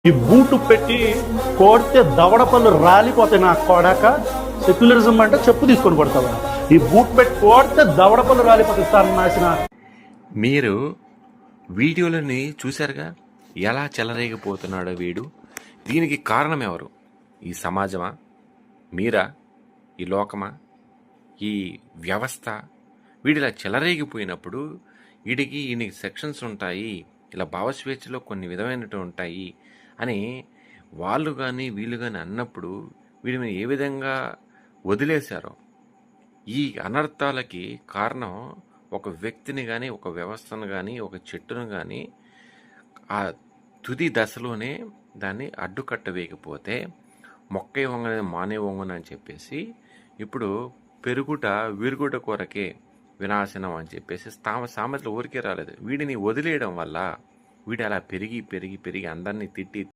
ఈ బూటు పెట్టి కొడితే దవడ పళ్ళు రాలిపోతాయి. నా కొడక సెక్యులరిజం అంటే చెప్పు తీసుకొని కొడతావా? ఈ బూట్ పెట్టి కొడితే దవడ పళ్ళు రాలిపోతాయి. నాశన మీరు వీడియోలని చూశారుగా, ఎలా చెలరేగిపోతున్నాడో వీడు. దీనికి కారణం ఎవరు? ఈ సమాజమా? మీరా? ఈ లోకమా? ఈ వ్యవస్థ? వీడిలా చెలరేగిపోయినప్పుడు ఈయనకి సెక్షన్స్ ఉంటాయి, ఇలా భావస్వేచ్ఛలో కొన్ని విధమైనవి ఉంటాయి అని వాళ్ళు కానీ వీళ్ళు కానీ అన్నప్పుడు వీడి మీద ఏ విధంగా వదిలేశారో. ఈ అనర్థాలకి కారణం ఒక వ్యక్తిని కానీ, ఒక వ్యవస్థను కానీ, ఒక చెట్టును కానీ ఆ తుది దశలోనే దాన్ని అడ్డుకట్ట వేయకపోతే మొక్కే వంగనే మానే వంగున అని చెప్పేసి ఇప్పుడు పెరుగుట విరుగుట కొరకే వినాశనం అని చెప్పేసి సామెతలు ఊరికే రాలేదు. వీడిని వదిలేయడం వల్ల వీడు అలా పెరిగి పెరిగి పెరిగి అందరినీ తిట్టి